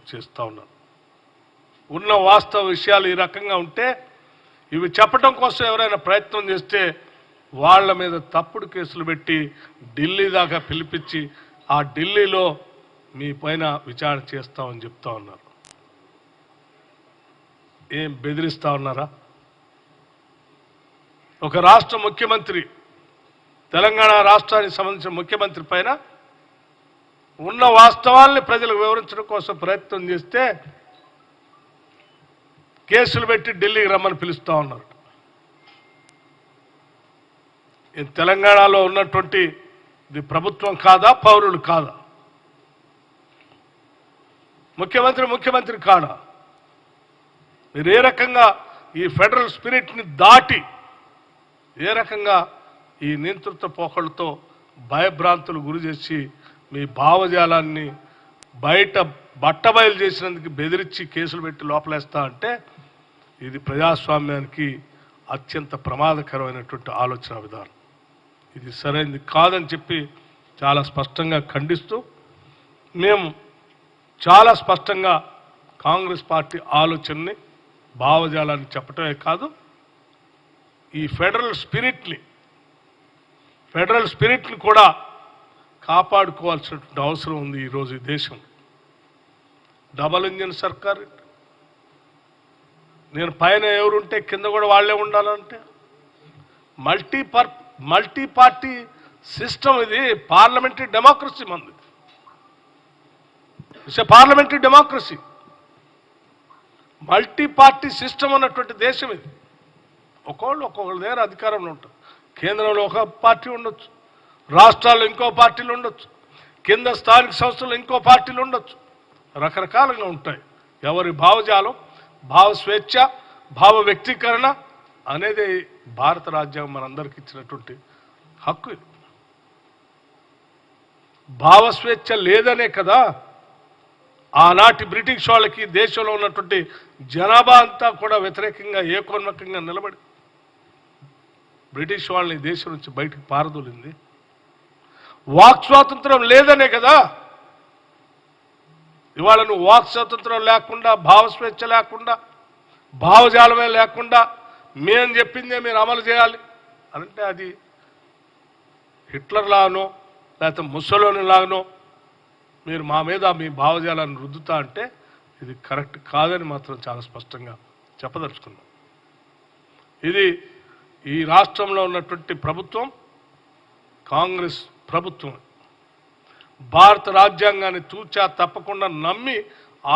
విజ్ఞప్తి చేస్తూ ఉన్నాను. ఉన్న వాస్తవ విషయాలు ఈ రకంగా ఉంటే ఇవి చెప్పడం కోసం ఎవరైనా ప్రయత్నం చేస్తే వాళ్ళ మీద తప్పుడు కేసులు పెట్టి ఢిల్లీ దాకా పిలిపించి ఆ ఢిల్లీలో మీ పైన విచారణ చేస్తామని చెప్తా ఉన్నారు. ఏం బెదిరిస్తా ఉన్నారా? ఒక రాష్ట్ర ముఖ్యమంత్రి, తెలంగాణ రాష్ట్రానికి సంబంధించిన ముఖ్యమంత్రి పైన ఉన్న వాస్తవాల్ని ప్రజలకు వివరించడం కోసం ప్రయత్నం చేస్తే కేసులు పెట్టి ఢిల్లీకి రమ్మని పిలుస్తూ ఉన్నారు. తెలంగాణలో ఉన్నటువంటి ఇది ప్రభుత్వం కాదా, పౌరులు కాదా? ముఖ్యమంత్రి కాదా? మీరు ఏ రకంగా ఈ ఫెడరల్ స్పిరిట్ని దాటి ఏ రకంగా ఈ నియంతృత్వ పోకళ్ళతో భయభ్రాంతులు గురి చేసి మీ భావజాలాన్ని బయట బట్టబయలు చేసినందుకు బెదిరించి కేసులు పెట్టి లోపలేస్తా అంటే ఇది ప్రజాస్వామ్యానికి అత్యంత ప్రమాదకరమైనటువంటి ఆలోచన విధానం. ఇది సరైనది కాదని చెప్పి చాలా స్పష్టంగా ఖండిస్తూ మేము చాలా స్పష్టంగా కాంగ్రెస్ పార్టీ ఆలోచనని భావజాలాన్ని చెప్పటమే కాదు, ఈ ఫెడరల్ స్పిరిట్ని కూడా కాపాడుకోవాల్సినటువంటి అవసరం ఉంది. ఈరోజు ఈ దేశం డబల్ ఇంజిన్ సర్కార్, నేను పైన ఎవరుంటే కింద కూడా వాళ్ళే ఉండాలంటే మల్టీ పార్టీ సిస్టమ్, ఇది పార్లమెంటరీ డెమోక్రసీ. మంది it's a parliamentary democracy, multi party system ఉన్నటువంటి దేశం ఇది. ఒక్కొక్కళ్ళ దగ్గర అధికారంలో ఉంటారు. కేంద్రంలో ఒక పార్టీ ఉండొచ్చు, రాష్ట్రాల్లో ఇంకో పార్టీలు ఉండొచ్చు, కింద స్థానిక సంస్థలు ఇంకో పార్టీలు ఉండొచ్చు, రకరకాలుగా ఉంటాయి. ఎవరి భావజాలం, భావ స్వేచ్ఛ, భావ వ్యక్తీకరణ అనేది భారత రాజ్యాంగం మనందరికి ఇచ్చినటువంటి హక్కు. భావ స్వేచ్ఛ లేదనే కదా ఆనాటి బ్రిటిష్ వాళ్ళకి దేశంలో ఉన్నటువంటి జనాభా అంతా కూడా వ్యతిరేకంగా ఏకోన్ముఖంగా నిలబడి బ్రిటిష్ వాళ్ళని దేశం నుంచి బయటకు పారదోలింది. వాక్ స్వాతంత్రం లేదనే కదా ఇవాళ నువ్వు వాక్ స్వాతంత్రం లేకుండా, భావ స్వేచ్ఛ లేకుండా, భావజాలమే లేకుండా మేము చెప్పిందే మీరు అమలు చేయాలి అంటే అది హిట్లర్ లాగానో లేకపోతే ముస్సోలిని లాగానో మీరు మా మీద మీ భావజాలాన్ని రుద్దుతా అంటే ఇది కరెక్ట్ కాదని మాత్రం చాలా స్పష్టంగా చెప్పదలుచుకున్నాం. ఇది ఈ రాష్ట్రంలో ఉన్నటువంటి ప్రభుత్వం కాంగ్రెస్ ప్రభుత్వం భారత రాజ్యాంగాన్ని తూచా తప్పకుండా నమ్మి